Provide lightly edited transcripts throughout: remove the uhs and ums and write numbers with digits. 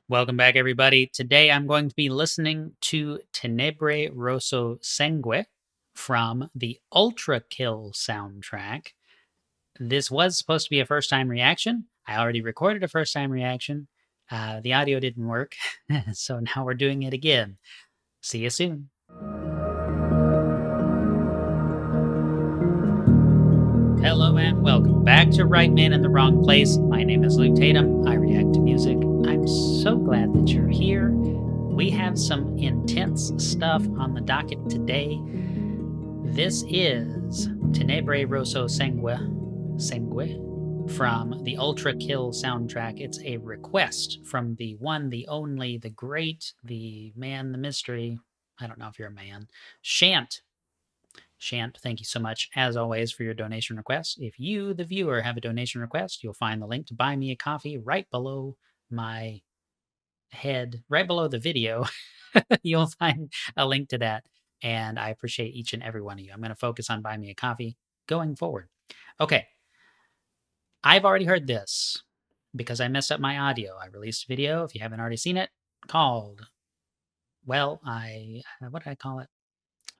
Welcome back, everybody. Today I'm going to be listening to Tenebre Rosso Sangue from the Ultrakill soundtrack. This was supposed to be a first time reaction. I already recorded a first time reaction. The audio didn't work, so now we're doing it again. See you soon. Hello and welcome back to Right Man in the Wrong Place. My name is Luke Tatum. I react to music. I'm so glad that you're here. We have some intense stuff on the docket today. This is Tenebre Rosso Sangue from the Ultrakill soundtrack. It's a request from the one, the only, the great, the man, the mystery. I don't know if you're a man. Shant. Shant, thank you so much, as always, for your donation request. If you, the viewer, have a donation request, you'll find the link to buy me a coffee right below my head, right below the video. You'll find a link to that, and I appreciate each and every one of you. I'm going to focus on buying me a coffee going forward. Okay, I've already heard this because I messed up my audio. I released a video, if you haven't already seen it, called, well, what did I call it?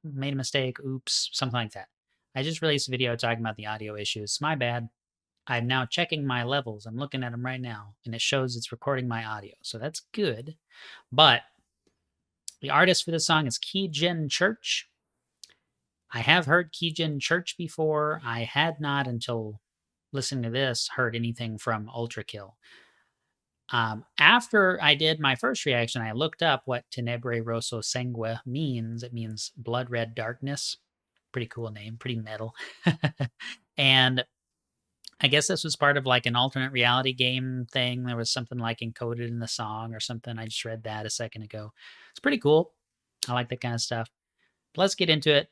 Made a mistake, oops, something like that. I just released a video talking about the audio issues. My bad. I'm now checking my levels. I'm looking at them right now, and it shows it's recording my audio. So that's good. But the artist for this song is Keygen Church. I have heard Keygen Church before. I had not, until listening to this, heard anything from Ultrakill. After I did my first reaction, I looked up what Tenebre Rosso Sangue means. It means blood red darkness. Pretty cool name, pretty metal. And I guess this was part of like an alternate reality game thing. There was something like encoded in the song or something. I just read that a second ago. It's pretty cool. I like that kind of stuff. Let's get into it.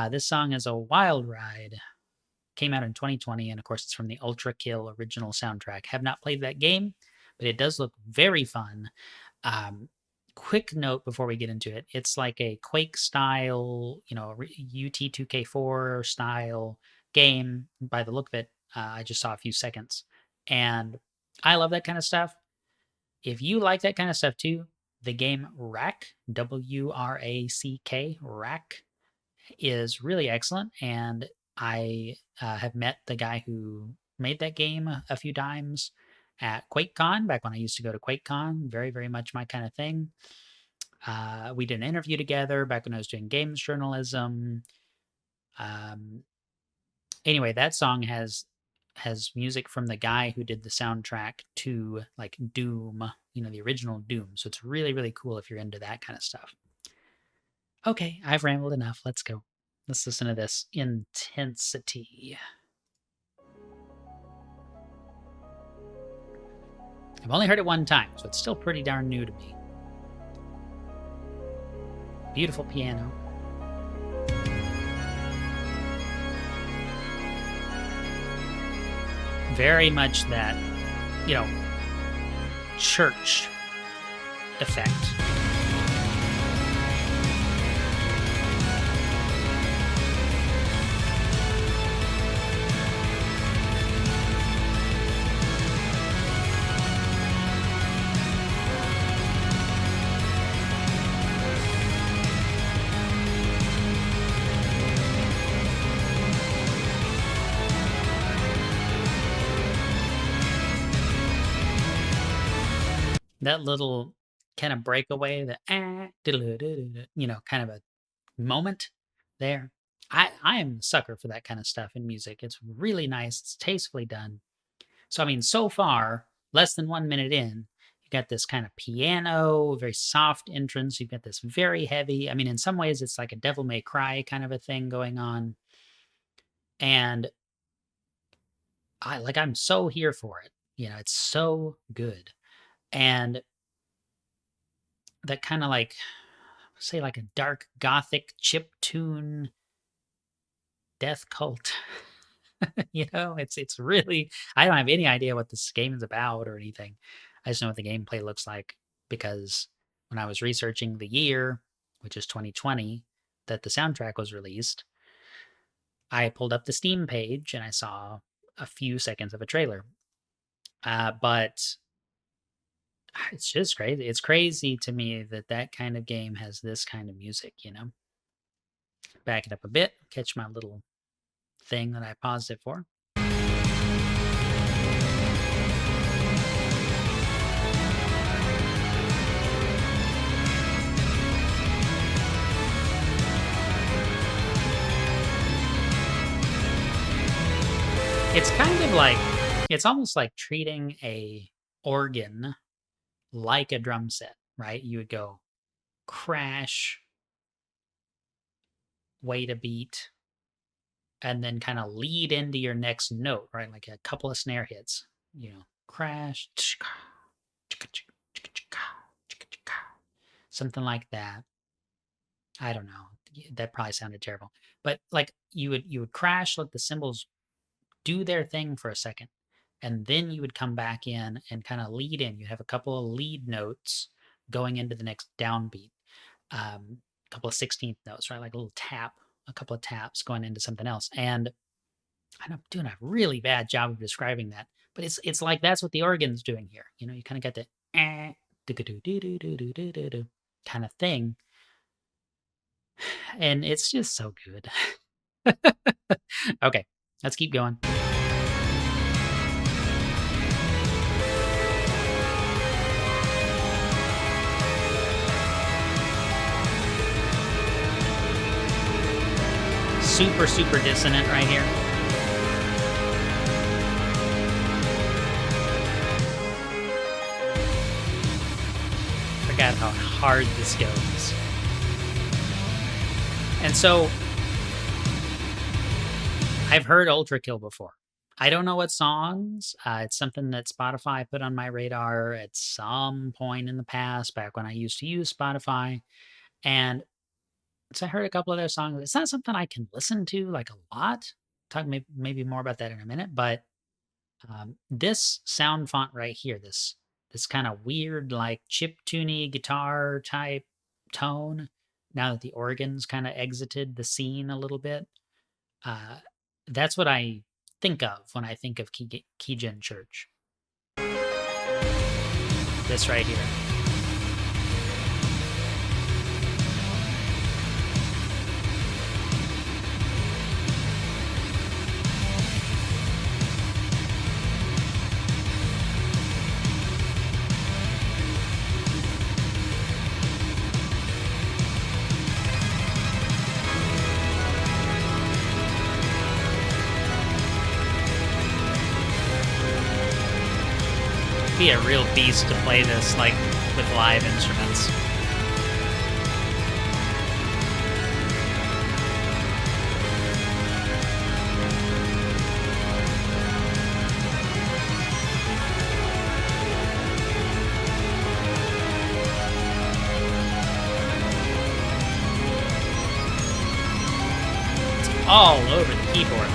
This song is a wild ride. Came out in 2020, and of course, it's from the Ultrakill original soundtrack. Have not played that game, but it does look very fun. Quick note before we get into it: it's like a Quake style, UT2K4 style game. By the look of it, I just saw a few seconds, and I love that kind of stuff. If you like that kind of stuff too, the game Wrack, WRACK, Wrack, is really excellent, and I have met the guy who made that game a few times at QuakeCon, back when I used to go to QuakeCon. Very, very much my kind of thing. We did an interview together back when I was doing games journalism. Anyway, that song has music from the guy who did the soundtrack to like Doom, the original Doom. So it's really, really cool if you're into that kind of stuff. Okay, I've rambled enough. Let's go. Let's listen to this intensity. I've only heard it one time, so it's still pretty darn new to me. Beautiful piano. Very much that, church effect. That little kind of breakaway, the kind of a moment there. I am a sucker for that kind of stuff in music. It's really nice. It's tastefully done. So, I mean, so far, less than 1 minute in, you got this kind of piano, very soft entrance. You've got this very heavy. I mean, in some ways, it's like a Devil May Cry kind of a thing going on. And I'm so here for it. It's so good. And that kind of like, say, like a dark gothic chip tune death cult. It's really, I don't have any idea what this game is about or anything. I just know what the gameplay looks like because when I was researching the year, which is 2020, that the soundtrack was released, I pulled up the Steam page and I saw a few seconds of a trailer. But It's just crazy. It's crazy to me that that kind of game has this kind of music, you know? Back it up a bit, catch my little thing that I paused it for. It's kind of like, it's almost like treating a organ like a drum set, right? You would go crash, wait a beat, and then kind of lead into your next note, right? Like a couple of snare hits, you know, crash, something like that. I don't know. That probably sounded terrible, but like you would crash, let the cymbals do their thing for a second, and then you would come back in and kind of lead in. You have a couple of lead notes going into the next downbeat, a couple of 16th notes, right? Like a little tap, a couple of taps going into something else. And I'm doing a really bad job of describing that, but it's like that's what the organ's doing here. You know, you kind of get the kind of thing, and it's just so good. Okay, let's keep going. Super, super dissonant right here. Forgot how hard this goes. And so I've heard Ultrakill before. I don't know what songs. It's something that Spotify put on my radar at some point in the past, back when I used to use Spotify. And so I heard a couple of their songs. It's not something I can listen to like a lot. Talk maybe more about that in a minute. But this sound font right here, this kind of weird like chiptune guitar type tone. Now that the organs kind of exited the scene a little bit, uh, that's what I think of when I think of Keygen Church. This right here. Be a real beast to play this like with live instruments. It's all over the keyboard.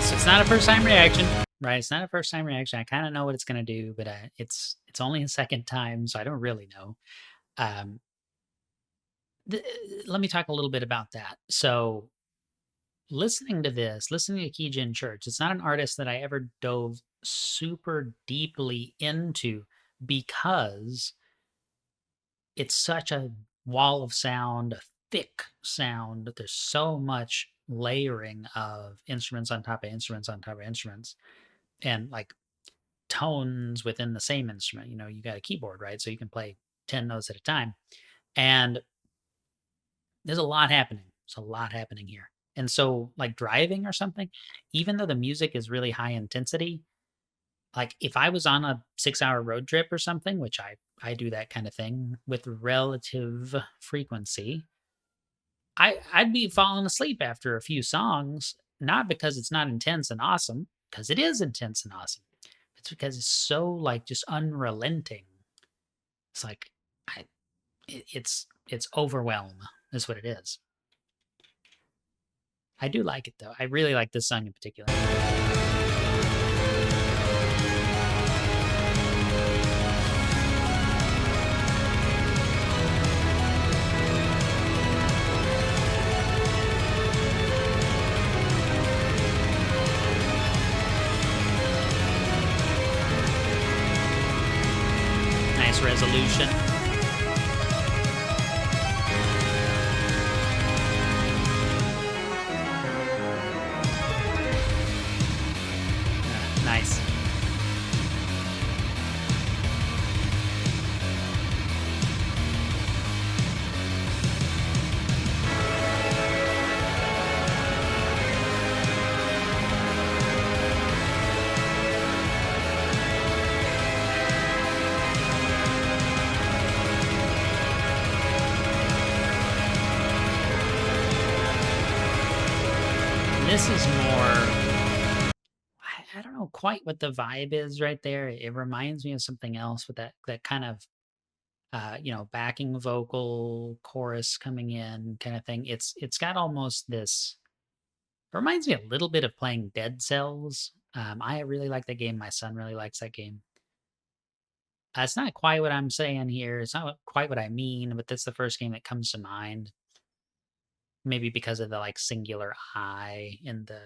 So it's not a first time reaction, right? It's not a first time reaction. I kind of know what it's going to do, but it's only a second time, so I don't really know. Um, let me talk a little bit about that. So listening to this, listening to Keygen Church, it's not an artist that I ever dove super deeply into because it's such a wall of sound, a thick sound. There's so much layering of instruments on top of instruments on top of instruments, and like tones within the same instrument. You know, you got a keyboard, right? So you can play 10 notes at a time. And there's a lot happening. There's a lot happening here. And so, like driving or something, even though the music is really high intensity, like if I was on a 6-hour road trip or something, which I do that kind of thing with relative frequency, I'd be falling asleep after a few songs, not because it's not intense and awesome, because it is intense and awesome. It's because it's so like just unrelenting. It's like it's overwhelm is what it is. I do like it though. I really like this song in particular. Nice resolution. Nice. This is more, I don't know quite what the vibe is right there. It reminds me of something else with that kind of backing vocal chorus coming in kind of thing. It's got almost this. It reminds me a little bit of playing Dead Cells. I really like that game. My son really likes that game. It's not quite what I'm saying here. It's not quite what I mean, but that's the first game that comes to mind. Maybe because of the like singular eye in the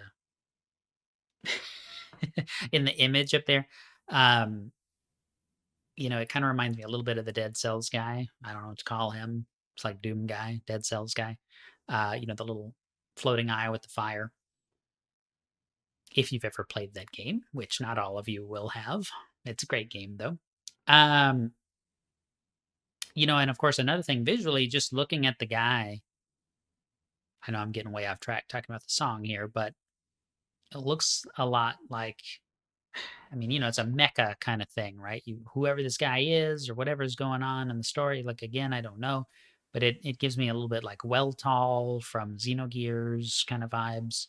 in the image up there. Um, it kind of reminds me a little bit of the Dead Cells guy. I don't know what to call him. It's like Doom guy, Dead Cells guy. The little floating eye with the fire. If you've ever played that game, which not all of you will have. It's a great game though. And of course another thing visually, just looking at the guy. I know I'm getting way off track talking about the song here, but it looks a lot like, it's a mecha kind of thing, right? Whoever this guy is or whatever's going on in the story, like again, I don't know, but it gives me a little bit like Weltall from Xenogears kind of vibes,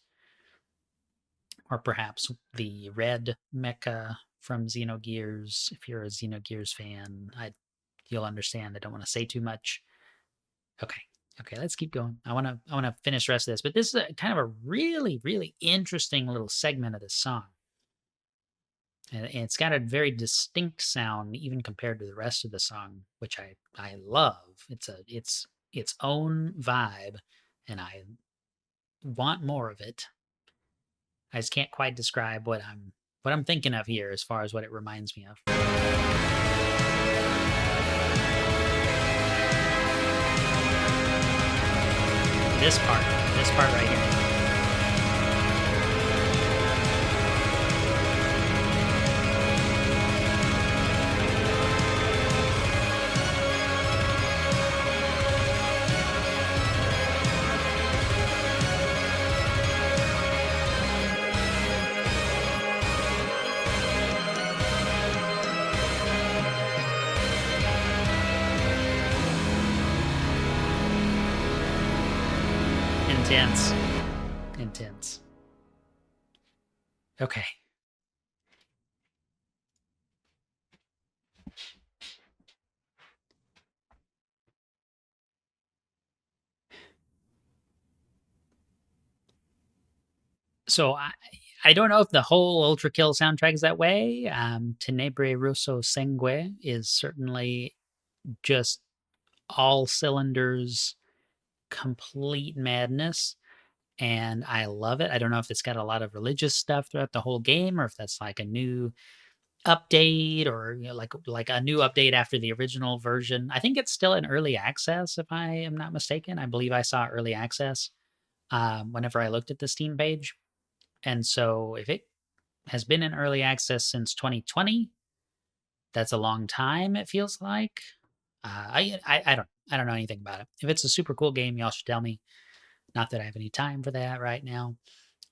or perhaps the red mecha from Xenogears. If you're a Xenogears fan, you'll understand. I don't want to say too much. Okay, let's keep going. I want to finish the rest of this, but this is kind of a really, really interesting little segment of this song. And it's got a very distinct sound, even compared to the rest of the song, which I love. It's its own vibe, and I want more of it. I just can't quite describe what I'm thinking of here as far as what it reminds me of. This part right here. Intense. Okay. So I don't know if the whole Ultrakill soundtrack is that way. Tenebre Rosso Sangue is certainly just all cylinders, complete madness, and I love it. I don't know if it's got a lot of religious stuff throughout the whole game, or if that's like a new update, or like a new update after the original version. I think it's still in early access, if I am not mistaken. I believe I saw early access whenever I looked at the Steam page, and so if it has been in early access since 2020, that's a long time. It feels like. I don't know anything about it. If it's a super cool game, y'all should tell me. Not that I have any time for that right now,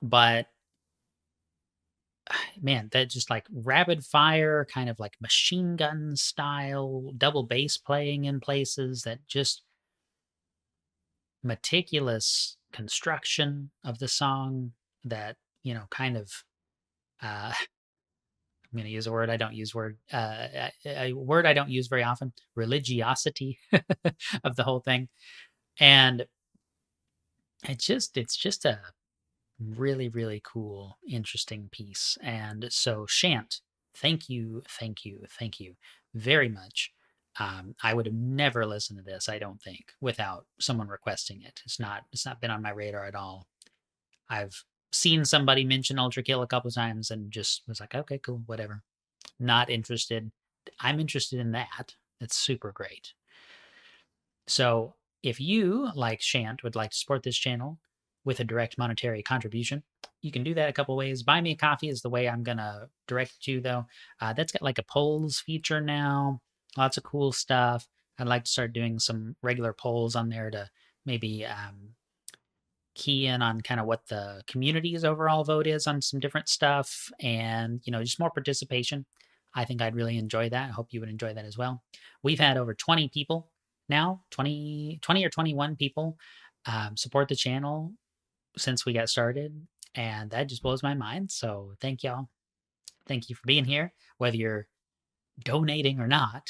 but man, that just like rapid fire, kind of like machine gun style, double bass playing in places, that just meticulous construction of the song, that, kind of, I'm going to use a word I don't use a word I don't use very often, religiosity of the whole thing. And it's just Really, really cool, interesting piece. And so, Shant, thank you, thank you, thank you very much. I would have never listened to this, I don't think, without someone requesting it. It's not been on my radar at all. I've seen somebody mention Ultrakill a couple times and just was like, okay, cool, whatever. Not interested. I'm interested in that. It's super great. So if you, like Shant, would like to support this channel with a direct monetary contribution, you can do that a couple ways. Buy me a coffee is the way I'm going to direct you, though. That's got like a polls feature now, lots of cool stuff. I'd like to start doing some regular polls on there to maybe key in on kind of what the community's overall vote is on some different stuff and, just more participation. I think I'd really enjoy that. I hope you would enjoy that as well. We've had over 20 people now, 20 or 21 people support the channel since we got started. And that just blows my mind. So thank y'all. Thank you for being here, whether you're donating or not,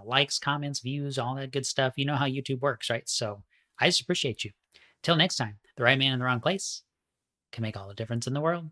likes, comments, views, all that good stuff. You know how YouTube works, right? So I just appreciate you. Till next time, the right man in the wrong place can make all the difference in the world.